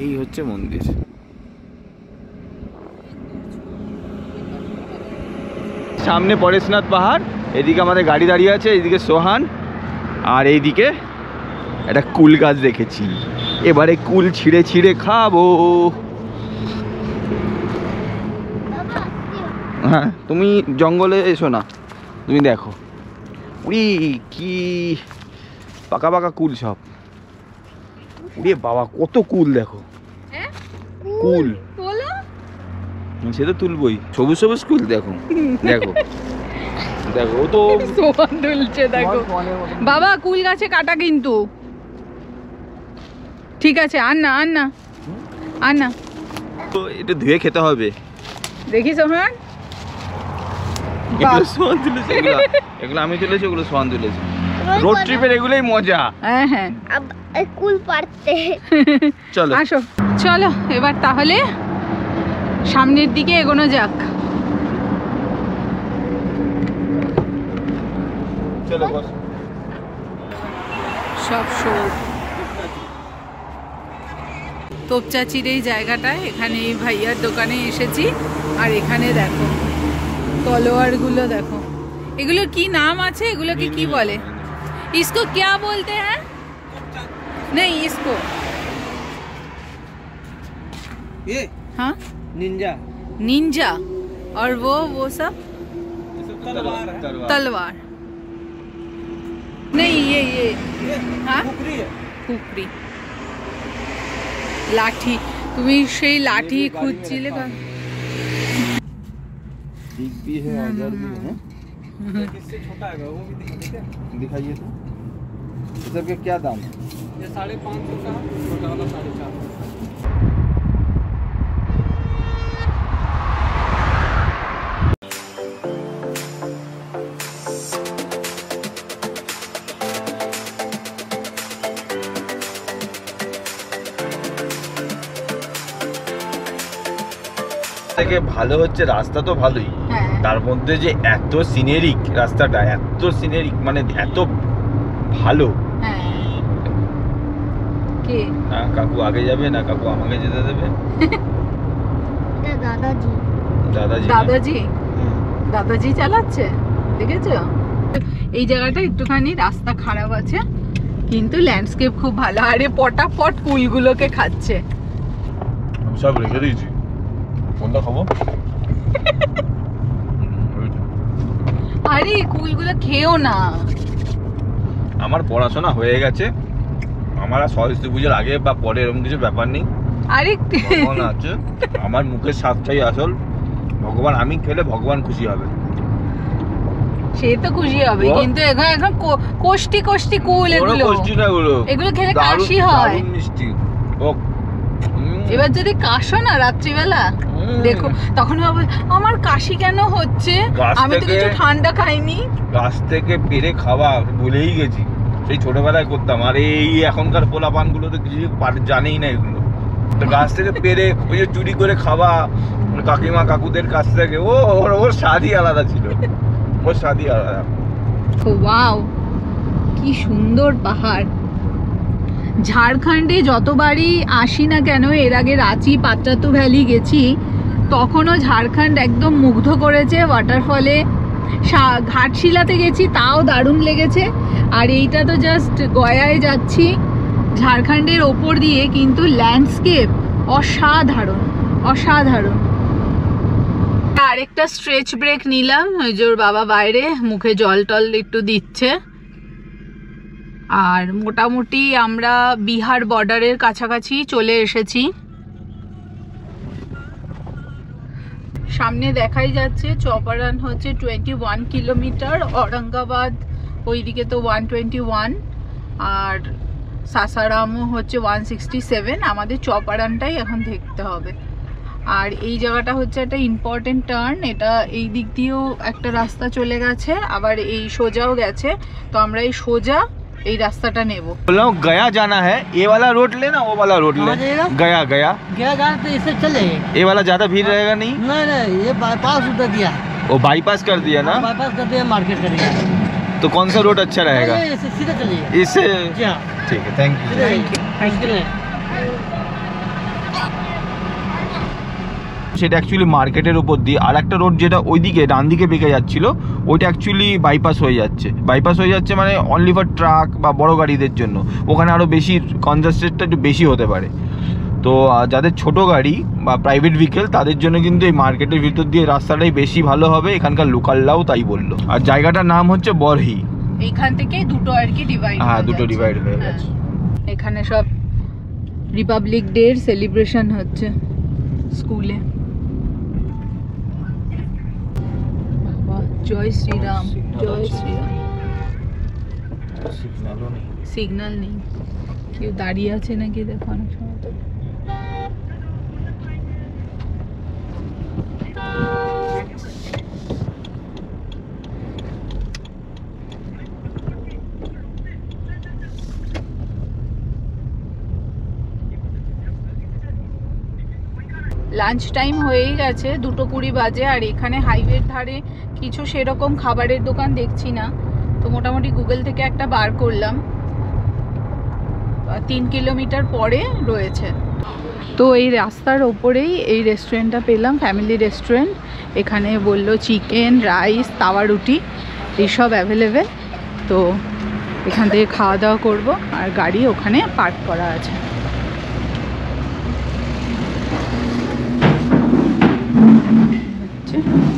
এই হচ্ছে মন্দির। সামনে পরেশনাথ পাহাড়, এদিকে আমাদের গাড়ি দাঁড়িয়ে আছে, এইদিকে সোহান, আর এইদিকে একটা কুল গাছ দেখেছি। এবারে কুল ছিঁড়ে ছিঁড়ে খাবো। হ্যাঁ, তুমি জঙ্গলে এসো না, তুমি দেখো উড়ি কি পাকা পাকা কুল সব। উড়ে বাবা, কত কুল দেখো। কুল সে তো তুলবই, সবুজ সবুজ কুল দেখো দেখো দেখো। ও তো দুলছে দেখো বাবা, কুল গাছে কাটা কিন্তু। ঠিক আছে, আন না তো এটা ধুয়ে খেতে হবে। দেখি সোহান, এগুলো সোহান তুলেছে, এগুলো আমি তুলেছি, ওগুলো সোহান তুলেছে। রোড ট্রিপের এগুলোই মজা। হ্যাঁ, কুল পাড়তে। চলো আসো, চলো এবার তাহলে সামনের দিকে এগোনো যাক। চলো বস। সব শোর। তোপচাচির এই জায়গাটায় এখানে এই ভাইয়ার দোকানে এসেছি। আর এখানে দেখো তলোয়ারগুলো দেখো, এগুলো কি নাম আছে, এগুলোকে কি বলে? इसको क्या बोलते हैं? नहीं इसको ये हाँ निंजा निंजा। और वो सब तलवार है। तलवार नहीं, ये हाँ खुपरी है। खुपरी लाठी। তুমি সেই লাঠি খুঁজছিলে? बिग भी है, अगर भी है। इससे छोटा है वो भी दिखा देते हैं। दिखाइए तो ये सब के क्या दाम है? ये 550 का, छोटा वाला 450। থেকে ভালো হচ্ছে রাস্তা তো ভালোই, হ্যাঁ তার মধ্যে যে এত সিনেরিক রাস্তাটা, এত সিনেরিক মানে এত ভালো। হ্যাঁ কে না কাকু আগে যাবে না কাকু আমাকে যেতে দেবে? এটা দাদাজি। দাদাজি দাদাজি দাদাজি চালাচ্ছে, দেখেছো? এই জায়গাটা একটুখানি রাস্তা খারাপ আছে কিন্তু ল্যান্ডস্কেপ খুব ভালো। আরে পটাপট কুলগুলোকে খাচ্ছে। আমি সব রেখে দিয়েছি, কোনটা খাবো? আরে কুলগুলো খেও না। আমার পড়াশোনা হয়ে গেছে, আমার আর সরস্বতী পুজোর আগে বা পরে এরকম কিছু ব্যাপার নেই। আরে ভগবান আছে, আমার মুখের স্বাদটাই আসল। ভগবান, আমি খেলে ভগবান খুশি হবে। সে তো খুশি হবে কিন্তু এখন এখন কোষ্টি কোষ্টি কুল এগুলো, এগুলো খেলে কাশি হয়। মিষ্টি এবার যদি কাশো না রাত্রিবেলা দেখো, তখন ভাবো আমার কাশি কেন হচ্ছে, আমি তো কিছু ঠান্ডা খাইনি। গাছ থেকে পেরে খাওয়া ভুলেই গেছি, সেই ছোটবেলায় করতাম। আর এই এখনকার পোলাপান গুলো তো কিছু জানেই না এগুলো। তো গাছ থেকে পেরে ওই যে চুরি করে খাওয়া কাকিমা কাকুদের কাছ থেকে, ওর স্বাদই আলাদা ছিল, ওর স্বাদই আলাদা। ওয়াও কি সুন্দর পাহাড়। ঝাড়খণ্ডে যতবারই আসি না কেন, এর আগে রাঁচি পাত্রাতু ভ্যালি গেছি, তখনও ঝাড়খণ্ড একদম মুগ্ধ করেছে ওয়াটারফলে। ঘাটশিলাতে গেছি, তাও দারুণ লেগেছে। আর এইটা তো জাস্ট গয়ায় যাচ্ছি ঝাড়খণ্ডের ওপর দিয়ে, কিন্তু ল্যান্ডস্কেপ অসাধারণ অসাধারণ। আরেকটা স্ট্রেচ ব্রেক নিলাম, ওই যে ওর বাবা বাইরে মুখে জল টল একটু দিচ্ছে। আর মোটামুটি আমরা বিহার বর্ডারের কাছাকাছি চলে এসেছি। সামনে দেখাই যাচ্ছে চপারান হচ্ছে 21 কিলোমিটার, औरंगाबाद ওইদিকে তো 121, আর সাসারামও হচ্ছে 167। আমাদের চপারানটাই এখন দেখতে হবে। আর এই জায়গাটা হচ্ছে একটা ইম্পর্টেন্ট টার্ন, এটা এই দিক দিয়েও একটা রাস্তা চলে গেছে, আবার এই সোজাও গেছে। তো আমরা এই সোজা এই রাস্তাটা নেব। बोला गया जाना है, ये वाला रोड लेना, वो वाला रोड ले। गया गया गया जाना तो इससे चले, ये वाला ज्यादा भीड़ रहेगा नहीं? नहीं नहीं, ये बाईपास उधर दिया, वो बाईपास कर दिया ना, बाईपास कर दिया, मार्केट कर दिया। तो कौन सा रोड अच्छा रहेगा? इससे सीधा चलिए। इससे जी हाँ, ठीक है, थैंक यू। Thank you. সেটা অ্যাকচুয়ালি মার্কেটের উপর দিয়ে, আর একটা রোড যেটা ওইদিকে ডান দিকে বেঁকে যাচ্ছিল, ওইটা অ্যাকচুয়ালি বাইপাস হয়ে যাচ্ছে। বাইপাস হয়ে যাচ্ছে মানে অনলি ফর ট্রাক বা বড় গাড়িদের জন্য, ওখানে আরও বেশি কনজাস্টেডটা একটু বেশি হতে পারে। তো যাদের ছোট গাড়ি বা প্রাইভেট ভেহিকেল তাদের জন্য কিন্তু এই মার্কেটের ভিতর দিয়ে রাস্তাটাই বেশি ভালো হবে, এখানকার লোকালরাও তাই বললো। আর জায়গাটার নাম হচ্ছে বরহি। এইখান থেকে দুটো আর কি ডিভাইড, হ্যাঁ দুটো ডিভাইড হয়ে গেছে। এখানে সব রিপাবলিক ডে এর সেলিব্রেশন হচ্ছে স্কুলে। জয় শ্রীরাম, জয় শ্রীরাম। সিগন্যাল নেই, কেউ দাঁড়িয়ে আছে নাকি দেখো অনেক সময় তো। লাঞ্চ টাইম হয়েই গেছে, 2:20 বাজে। আর এখানে হাইওয়ের ধারে কিছু সেরকম খাবারের দোকান দেখছি না, তো মোটামুটি গুগল থেকে একটা বার করলাম। 3 কিলোমিটার পরে রয়েছে। তো এই রাস্তার ওপরেই এই রেস্টুরেন্টটা পেলাম, ফ্যামিলি রেস্টুরেন্ট। এখানে বলল চিকেন, রাইস, তাওয়া রুটি এইসব অ্যাভেলেবেল। তো এখান থেকে খাওয়া দাওয়া করবো, আর গাড়ি ওখানে পার্ক করা আছে।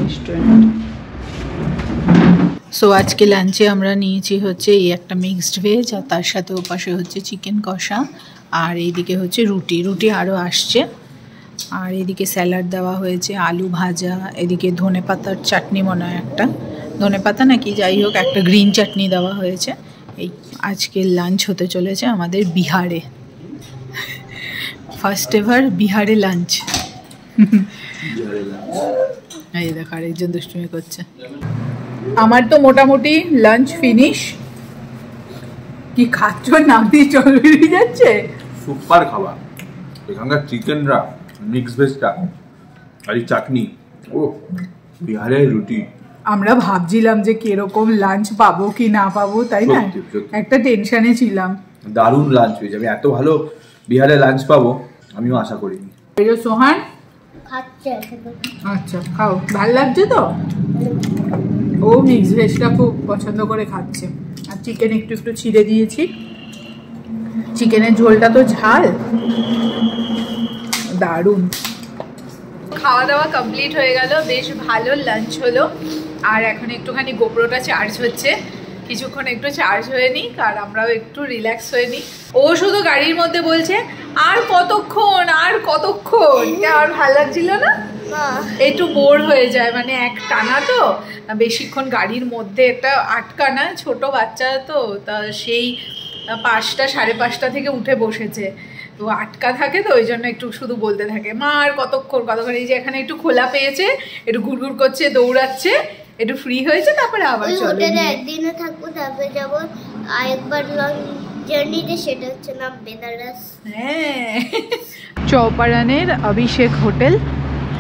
রেস্টুরেন্ট। সো আজকে লাঞ্চে আমরা নিয়েছি হচ্ছে এই একটা মিক্সড ভেজ, আর তার সাথে ওপাশে হচ্ছে চিকেন কষা, আর এইদিকে হচ্ছে রুটি। রুটি আরও আসছে, আর এদিকে স্যালাড দেওয়া হয়েছে, আলু ভাজা, এদিকে ধনেপাতার চাটনি, মনে হয় একটা ধনেপাতা নাকি যাই হোক একটা গ্রিন চাটনি দেওয়া হয়েছে। এই আজকের লাঞ্চ হতে চলেছে আমাদের বিহারে, ফার্স্ট এভার বিহারে লাঞ্চ। এই দেখো আরেকজন দুষ্টুমি করছে। আমার তো মোটামুটি লাঞ্চ ফিনিশ। কি খাচ্ছ, নাম দিয়ে চল বেরিয়ে যাচ্ছে। সুপার খাবার, এখানকার চিকেনরা, মিক্স ভেজটা, আর এই চাটনি, ও বিহারের রুটি। আমরা ভাবছিলাম যে কিরকম লাঞ্চ পাবো কি না পাবো, তাই না? একটা টেনশনে ছিলাম। দারুণ লাঞ্চ হয়ে যাবে, এত ভালো বিহারে লাঞ্চ পাবো আমিও আশা করিনি। সোহান খাচ্ছে। আচ্ছা খাও, ভাল লাগছে তো? ও মিক্স ভেজটা খুব পছন্দ করে খাচ্ছে। আর চিকেন একটু একটু ছিঁড়ে দিয়েছি। চিকেনের ঝোলটা তো ঝাল, দারুণ। খাওয়া দাওয়া কমপ্লিট হয়ে গেল, বেশ ভালো লাঞ্চ হলো। আর এখন একটুখানি গোপ্রোটা চার্জ হচ্ছে, কিছুক্ষণ একটু চার্জ হয়ে নিই, আর আমরাও একটু রিল্যাক্স হয়ে নিই। ও শুধু গাড়ির মধ্যে বলছে আর কতক্ষণ, আর কতক্ষণ। আর ভালো লাগছিল না, একটু বোর হয়ে যায়, মানে এক টানা তো বেশিক্ষণ গাড়ির মধ্যে একটা আটকানা, ছোট বাচ্চা তো, তা সেই 5টা, 5:30 থেকে উঠে বসেছে, তো আটকা থাকে, তো ওই জন্য একটু শুধু বলতে থাকে মা আর কতক্ষণ কতক্ষণ। এই যে এখানে একটু খোলা পেয়েছে, একটু ঘুরঘুর করছে, দৌড়াচ্ছে, একটু ফ্রি হয়েছে, তারপরে আবার চলে। একদিনে থাকবো, তারপরে যাবো আরেকবার লং জার্নিতে, সেটা হচ্ছে না বেনারস। হ্যাঁ, চৌপাড়ানের অভিষেক হোটেল,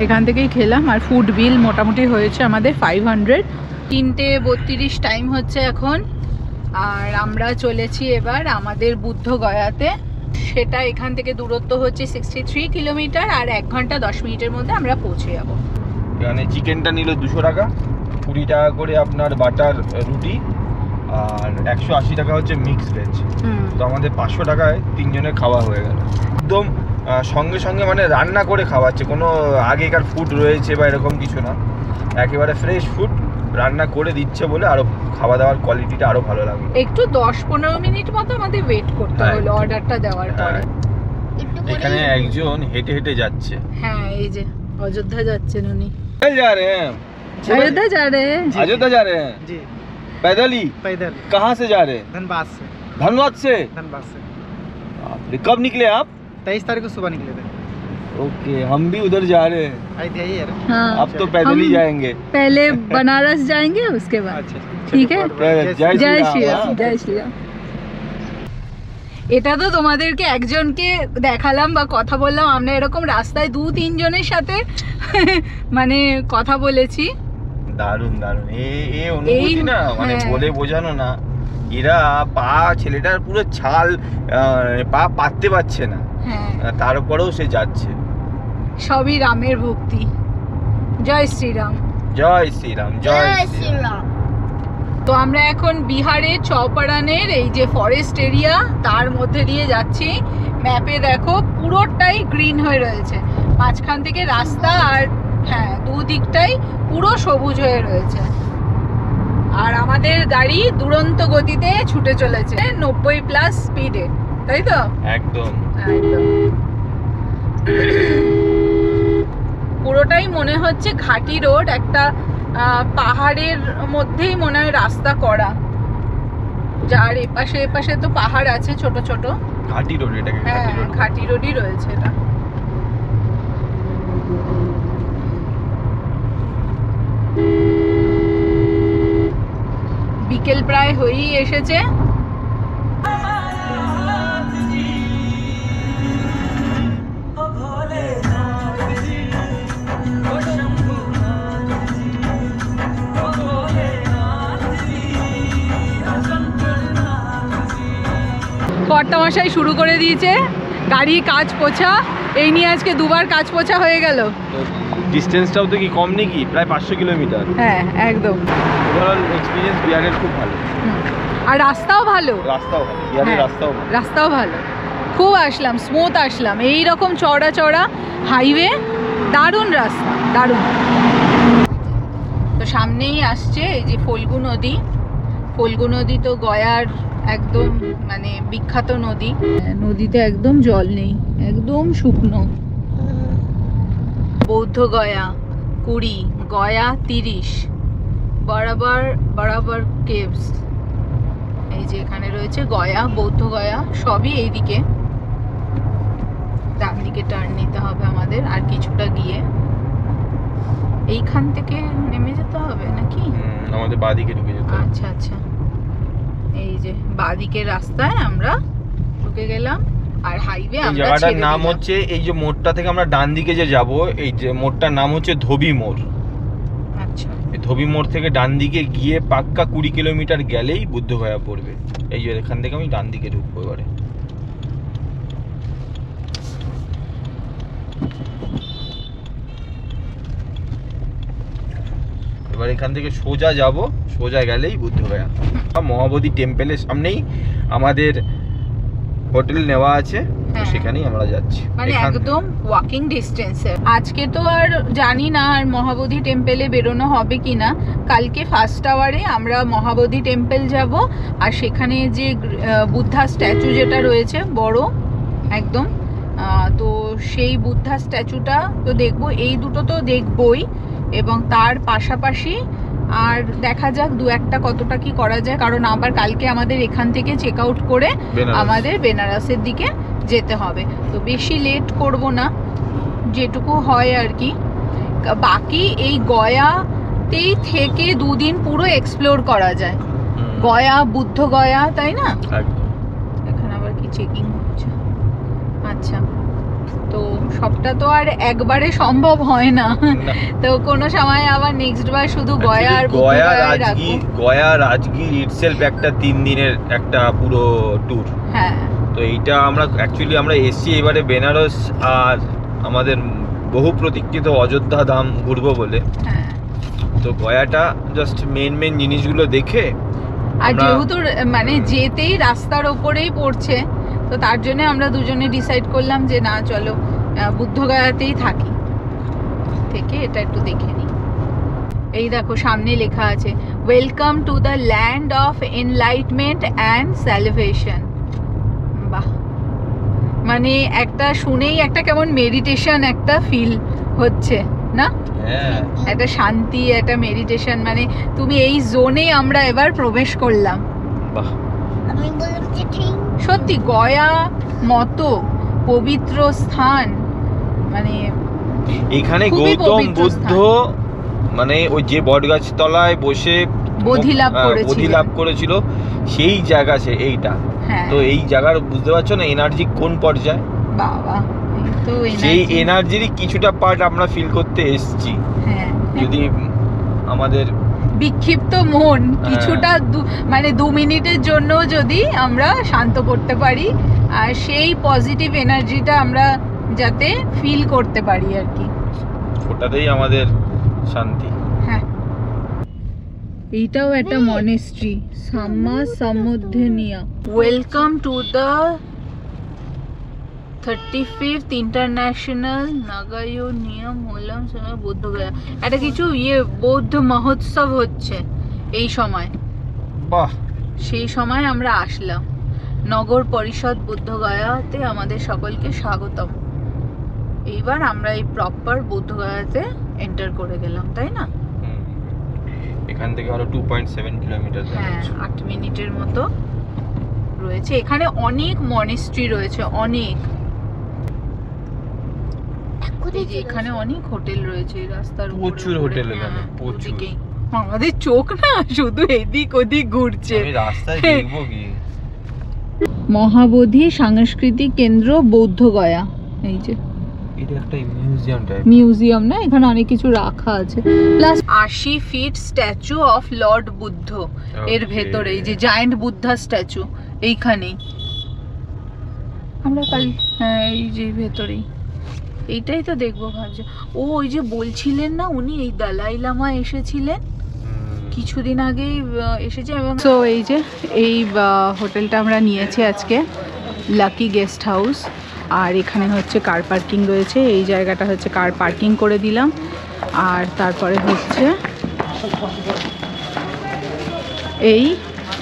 এখান থেকেই খেলাম। আর ফুড বিল মোটামুটি হয়েছে আমাদের 500। 3:32 টাইম হচ্ছে এখন, আর আমরা চলেছি এবার আমাদের বুদ্ধগয়াতে। সেটা এখান থেকে দূরত্ব হচ্ছে 63 কিলোমিটার, আর 1 ঘন্টা 10 মিনিটের মধ্যে আমরা পৌঁছে যাবো। এখানে চিকেনটা নিল 200 টাকা, 20 টাকা করে আপনার বাটার রুটি, আর 180 টাকা হচ্ছে মিক্স ভেজ। তো আমাদের 500 টাকায় 3 জনের খাওয়া হয়ে গেল। একদম সঙ্গে সঙ্গে মানে রান্না করে খাওয়াচ্ছে, কোনো আগেকার ফুড রয়েছে বা এরকম কিছু না, একেবারে ফ্রেশ ফুড রান্না করে দিচ্ছে বলে আরো খাওয়া দাওয়ার কোয়ালিটিটা আরো ভালো লাগলো। একটু 10-15 মিনিট মতো আমাদের ওয়েট করতে হলো অর্ডারটা দেওয়ার পরে। এখানে একজন হেঁটে হেঁটে যাচ্ছে। হ্যাঁ, এই যে অযোধ্যা যাচ্ছেন উনি। जा रहे हैं अयोध्या जा रहे हैं। अयोध्या जा रहे हैं जी, पैदल ही? पैदल। कहाँ से जा रहे हैं? धनबाद से। धनबाद से? धनबाद से कब निकले आप? 23 तारीख को सुबह निकले थे। ओके, हम भी उधर जा रहे हैं। अयोध्या ही है। हाँ, अब तो पैदल ही जाएंगे। पहले बनारस जाएंगे, उसके बाद। अच्छा, ठीक है, जय जय श्री श्री राम। राम, जय श्री राम। এটা তো তোমাদেরকে একজনকে দেখালাম বা কথা বললাম, আমরা এরকম রাস্তায় 2-3 জনের সাথে মানে কথা বলেছি। দারুন দারুন, এ অনুভূতি না, মানে বলে বোঝানো না। এরা পা, ছেলেটার পুরো ছাল, পা পাততে পারছে না, তারপরেও সে যাচ্ছে। সবই রামের ভক্তি। জয় শ্রীরাম, জয় শ্রীরাম, জয় শ্রীরাম। তো আমরা এখন বিহারে চৌপাড়ানের এই যে ফরেস্ট এরিয়া, তার মধ্যে দিয়ে যাচ্ছি। ম্যাপে দেখো পুরোটাই গ্রিন হয়ে রয়েছে, মাঝখান থেকে রাস্তা, আর হ্যাঁ দুদিকটাই পুরো সবুজ হয়ে রয়েছে। আর আমাদের গাড়ি দুরন্ত গতিতে ছুটে চলেছে 90+ স্পিডে, তাই তো? একদম একদম। পুরোটাই মনে হচ্ছে ঘাটি রোড, একটা পাহাড়ের মধ্যেই মনে হয় রাস্তা করা, যার এপাশে এপাশে তো পাহাড় আছে ছোট ছোট। ঘাটি রোড, এটাকে হ্যাঁ, ঘাটি রোডই রয়েছে এটা। বিকেল প্রায় হয়েই এসেছে। কর্তামশাই শুরু করে দিয়েছে গাড়ি কাজ পোছা। এই নিয়ে আজকে দুবার কাজ পোছা হয়ে গেল। ডিস্টেন্সটাও তো কি কম নাকি, প্রায় 500 কিলোমিটার। হ্যাঁ একদম। ওভারঅল এক্সপিরিয়েন্স বিহারের খুব ভালো। আর রাস্তাও ভালো, বিহারের রাস্তাও ভালো। খুব আসলাম, স্মুথ আসলাম। এই রকম চড়া চড়া হাইওয়ে, দারুণ রাস্তা, দারুণ। তো সামনেই আসছে এই যে ফল্গু নদী। ফল্গু নদী তো গয়ার একদম মানে বিখ্যাত নদী। নদীতে একদম জল নেই, একদম শুকনো। বৌদ্ধ গয়া 20, গয়া 30, বরাবর কেভস। এই যে এখানে রয়েছে গয়া, বৌদ্ধ গয়া সবই এইদিকে। ডান দিকে টার্ন নিতে হবে আমাদের আর কিছুটা গিয়ে। এইখান থেকে নেমে যেতে হবে নাকি? আমাদের বাঁদিকে ঢুকে যেতে হবে। আচ্ছা আচ্ছা, এই যে বাঁদিকের রাস্তায় আমরা ঢুকে গেলাম। আর হাইওয়ে আমরা জায়গাটার নাম হচ্ছে, এই যে মোড়টা থেকে আমরা ডান দিকে যে যাব, এই যে মোড়টার নাম হচ্ছে ধোবি মোড়। আচ্ছা, এই ধোবি মোড় থেকে ডান দিকে গিয়ে পাক্কা 20 কিলোমিটার গেলেই বুদ্ধগয়া পড়বে। এই যে এখান থেকে আমি ডান দিকে ঢুকবো এবারে। এবার এখান থেকে সোজা যাব, সোজা গেলেই বুদ্ধগয়া। মহাবোধি টেম্পলের সামনেই আমাদের হোটেল নেওয়া আছে, সেখানেই আমরা যাচ্ছি। মানে একদম ওয়াকিং ডিস্টেন্সে। আজকে তো আর জানি না আর মহাবোধি টেম্পলে বেরোনো হবে কিনা। কালকে ফার্স্ট আওয়ারে আমরা মহাবোধি টেম্পল যাব, আর সেখানে যে বুদ্ধা স্ট্যাচু যেটা রয়েছে বড় একদম, তো সেই বুদ্ধা স্ট্যাচুটা তো দেখবো। এই দুটো তো দেখবই, এবং তার পাশাপাশি আর দেখা যাক দু একটা কতটা কি করা যায়, কারণ আবার কালকে আমাদের এখান থেকে চেক আউট করে আমাদের বেনারসের দিকে যেতে হবে। তো বেশি লেট করব না, যেটুকু হয় আর কি। বাকি এই গয়াতেই থেকে 2 দিন পুরো এক্সপ্লোর করা যায়। গয়া, বুদ্ধ গয়া, তাই না? এখানে আবার কি চেকিং হচ্ছে? আচ্ছা, তো সবটা তো আর একবারে সম্ভব হয় না, তো কোনো সময় আবার নেক্সট বার শুধু গয়া আর গয়া রাজগীর ইটসেলফ একটা 3 দিনের একটা পুরো ট্যুর। হ্যাঁ, তো এইটা আমরা অ্যাকচুয়ালি আমরা এসছি এবারে বেনারস আর আমাদের বহু প্রতীক্ষিত অযোধ্যা ধাম ঘুরবো বলে। হ্যাঁ, তো গয়াটা জাস্ট মেন জিনিসগুলো দেখে, আর যেহেতু মানে যেতেই রাস্তার ওপরেই পড়ছে, তো তার জন্য আমরা দুজনে ডিসাইড করলাম যে না চলো বুদ্ধগয়াতেই থাকি, থেকে এটা একটু দেখে নিই। এই দেখো সামনে লেখা আছে welcome to the land of enlightenment and salvation. বাহ, মানে একটা শুনেই একটা কেমন মেডিটেশন একটা ফিল হচ্ছে না? একটা শান্তি, একটা মেডিটেশন, মানে তুমি এই জোনে আমরা এবার প্রবেশ করলাম। বাহ, আমি বললাম যে ঠিক সত্যি গয়া মতো পবিত্র স্থান, মানে এখানে গৌতম বুদ্ধ মানে ওই যে বটগাছ তলায় বসে বোধি লাভ করেছিল সেই জায়গা এইটা। তো এই জায়গার বুঝতে পারছো না এনার্জি কোন পর্যায়ে? বাবা, সেই এনার্জিরই কিছুটা পার্ট আমরা ফিল করতে এসেছি। যদি আমাদের বিক্ষিপ্ত মন কিছুটা মানে 2 মিনিটের জন্য যদি আমরা শান্ত করতে পারি, আর সেই পজিটিভ এনার্জিটা আমরা যাতে ফিল করতে পারি আর কি, ওটাতেই আমাদের শান্তি। হ্যাঁ, এইটাও একটা মনেস্ট্রি, সাম্মা সমুদ্ধনিয়া। Welcome to the 35th international নাগায়োনিয়াম হোলাম বুদ্ধগয়া। এটা কিছু বৌদ্ধ মহোৎসব হচ্ছে এই সময়। বাহ, সেই সময় আমরা আসলাম। নগর পরিষদ বুদ্ধগয়াতে আমাদের সকলকে স্বাগতম। এইবার আমরা এই প্রপার বুদ্ধগয়াতে এন্টার করে গেলাম, তাই না? এখান থেকে আরো 2.7 কিলোমিটার। হ্যাঁ, 8 মিনিটের মতো রয়েছে। এখানে অনেক মনেস্ট্রি রয়েছে, অনেক। এখানে অনেক হোটেল রয়েছে এই রাস্তার উপরে, প্রচুর হোটেল এখানে, প্রচুর। আমাদের চোখ না শুধু এদিক ওদিক ঘুরছে। আমি রাস্তায় দেখবো কি? মহাবোধি সাংস্কৃতিক কেন্দ্র বৌদ্ধগয়া। এই যে এটা একটা মিউজিয়াম টাইপ, মিউজিয়াম না, এখানে অনেক কিছু রাখা আছে। Plus 80 feet statue of Lord Buddha এর ভেতরে, এই যে জায়ান্ট বুদ্ধা স্ট্যাচু এইখানেই। আমরা কাল, হ্যাঁ এই যে ভেতরেই, এইটাই তো দেখবো ভাবছি। ও ওই যে বলছিলেন না উনি এই দালাই লামা এসেছিলেন কিছুদিন আগেই এসেছে। এবং তো এই যে এই হোটেলটা আমরা নিয়েছি আজকে, লাকি গেস্ট হাউস। আর এখানে হচ্ছে কার পার্কিং রয়েছে, এই জায়গাটা হচ্ছে কার পার্কিং করে দিলাম। আর তারপরে হচ্ছে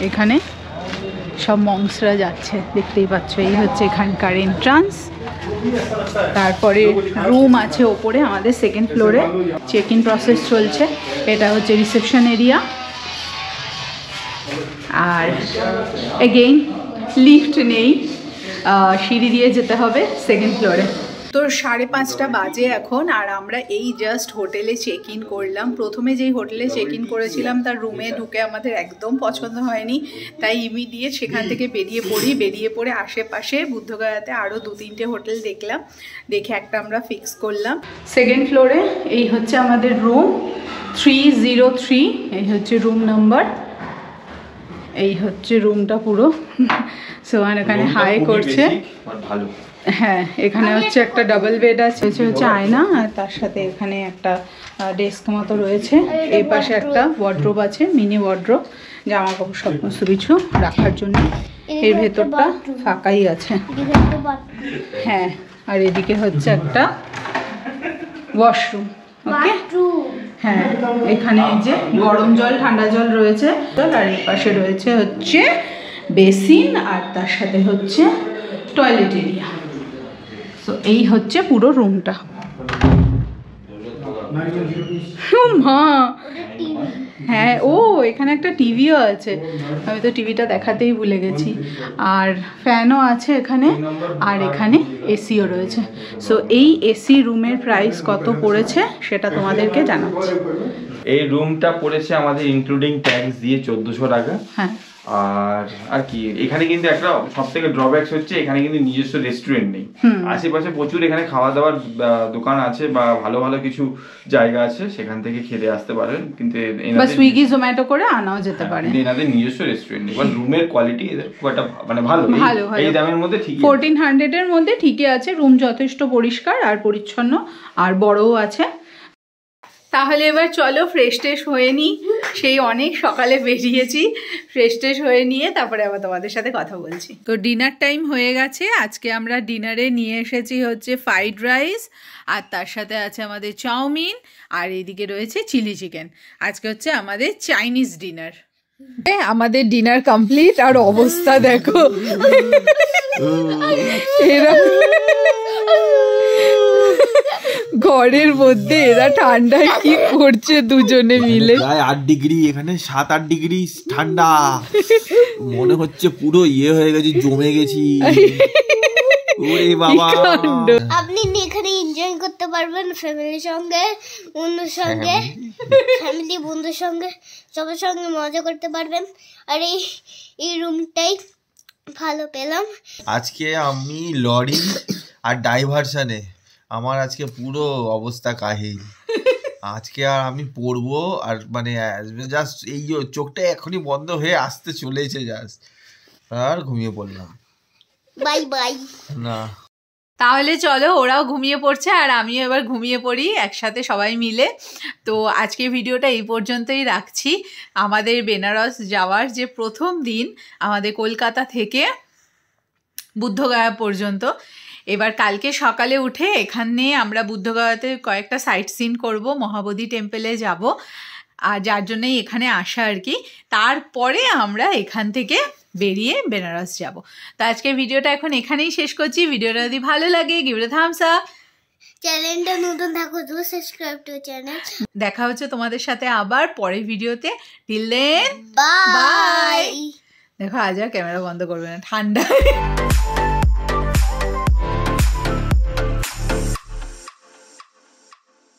এখানে সব মংসরা যাচ্ছে, দেখতেই পাচ্ছ। এই হচ্ছে এখানকার এন্ট্রান্স। তারপরে রুম আছে ওপরে আমাদের সেকেন্ড ফ্লোরে, চেক ইন প্রসেস চলছে। এটা হচ্ছে রিসেপশন এরিয়া। আর এগেইন লিফট নেই, সিঁড়ি দিয়ে যেতে হবে সেকেন্ড ফ্লোরে। তো 5:30 বাজে এখন, আর আমরা এই জাস্ট হোটেলে চেক ইন করলাম। প্রথমে যেই হোটেলে চেক ইন করেছিলাম তার রুমে ঢুকে আমাদের একদম পছন্দ হয়নি, তাই ইমিডিয়েট সেখান থেকে বেরিয়ে পড়ে আশেপাশে বুদ্ধগয়াতে আরও 2-3টে হোটেল দেখলাম, দেখে একটা আমরা ফিক্স করলাম। সেকেন্ড ফ্লোরে এই হচ্ছে আমাদের রুম 303, এই হচ্ছে রুম নাম্বার। এই হচ্ছে রুমটা পুরো। সোহান এখানে হাই করছে। ভালো, হ্যাঁ এখানে হচ্ছে একটা ডাবল বেড আছে, হচ্ছে আয়না, আর তার সাথে এখানে একটা ডেস্ক মতো রয়েছে। এই পাশে একটা ওয়ার্ড্রোব আছে, মিনি ওয়ার্ড্রোব, জামা কাপড় সমস্ত কিছু রাখার জন্য। এর ভেতরটা ফাঁকাই আছে, হ্যাঁ। আর এদিকে হচ্ছে একটা ওয়াশরুম, ওকে হ্যাঁ। এখানে এই যে গরম জল ঠান্ডা জল রয়েছে, আর এই পাশে রয়েছে হচ্ছে বেসিন, আর তার সাথে হচ্ছে টয়লেট এরিয়া। তো এই হচ্ছে পুরো রুমটা। মা হ্যাঁ, ও এখানে একটা টিভিও আছে, আমি তো টিভিটা দেখাতেই ভুলে গেছি। আর ফ্যানও আছে এখানে, আর এখানে এসিও রয়েছে। সো এই এসি রুমের প্রাইস কত পড়েছে সেটা তোমাদেরকে জানাচ্ছি। এই রুমটা পড়েছে আমাদের ইনক্লুডিং ট্যাক্স দিয়ে 1400 টাকা। হ্যাঁ, আর কি এখানে কিন্তু একটা সব থেকে ড্রব্যাকস হচ্ছে এখানে কিন্তু নিজস্ব রেস্টুরেন্ট নেই। আশেপাশে প্রচুর এখানে খাওয়া দাওয়ার দোকান আছে বা ভালো ভালো কিছু জায়গা আছে, সেখান থেকে খেতে আসতে পারেন, কিন্তু বা সুইগি জোম্যাটো করে আনাও যেতে পারে। এনাদের নিজস্ব রেস্টুরেন্ট নেই। রুমের কোয়ালিটি এদের খুব একটা মানে ভালো, এই দামের মধ্যে ঠিক 1400 এর মধ্যে ঠিকই আছে। রুম যথেষ্ট পরিষ্কার আর পরিচ্ছন্ন, আর বড়ও আছে। তাহলে এবার চলো ফ্রেশ ট্রেশ হয়ে নিই, সেই অনেক সকালে বেরিয়েছি। ফ্রেশ ট্রেশ হয়ে নিয়ে তারপরে আবার তোমাদের সাথে কথা বলছি। তো ডিনার টাইম হয়ে গেছে। আজকে আমরা ডিনারে নিয়ে এসেছি হচ্ছে ফ্রাইড রাইস, আর তার সাথে আছে আমাদের চাউমিন, আর এদিকে রয়েছে চিলি চিকেন। আজকে হচ্ছে আমাদের চাইনিজ ডিনার। আমাদের ডিনার কমপ্লিট, আর অবস্থা দেখো ঘরের মধ্যে এরা ঠান্ডায় কি করছে দুজনে মিলে। 8 ডিগ্রি, এখানে 7-8 ডিগ্রি ঠান্ডা, মনে হচ্ছে পুরো ইয়ে হয়ে গেছে, জমে গেছি। ওরে বাবা, আপনি এখানে এনজয় করতে পারবেন ফ্যামিলির সঙ্গে, বন্ধুর সঙ্গে, ফ্যামিলি বন্ধুর সঙ্গে, সবার সঙ্গে মজা করতে পারবেন। আর এই রুমটাই ভালো পেলাম। আজকে আমি লরি আর ডাইভারশনে আমার আজকে পুরো অবস্থা কাহিল। আজকে আর আমি পড়বো, আর মানে জাস্ট এই চোখটা এখনই বন্ধ হয়ে আসতে চলেছে, জাস্ট আর ঘুমিয়ে পড়লাম। Bye bye. না তাহলে চলো, ওরাও ঘুমিয়ে পড়ছে আর আমিও এবার ঘুমিয়ে পড়ি একসাথে সবাই মিলে। তো আজকে ভিডিওটা এই পর্যন্তই রাখছি। আমাদের বেনারস যাওয়ার যে প্রথম দিন, আমাদের কলকাতা থেকে বুদ্ধগয়া পর্যন্ত, এবার কালকে সকালে উঠে এখানে আমরা বুদ্ধগয়াতে কয়েকটা সাইট সিন করবো, মহাবোধি টেম্পলে যাব, আর যার জন্যই এখানে আসা আর কি। তারপরে আমরা এখান থেকে বেরিয়ে বেনারস যাব। তো আজকে ভিডিওটা এখন এখানেই শেষ করছি। ভিডিওটা যদি ভালো লাগে give it a Thums up. চ্যানেলটা নতুন থাকো তো সাবস্ক্রাইব টু চ্যানেল। দেখা হচ্ছে তোমাদের সাথে আবার পরের ভিডিওতে। Till then bye. দেখো আজ আর ক্যামেরা বন্ধ করবে না, ঠান্ডা।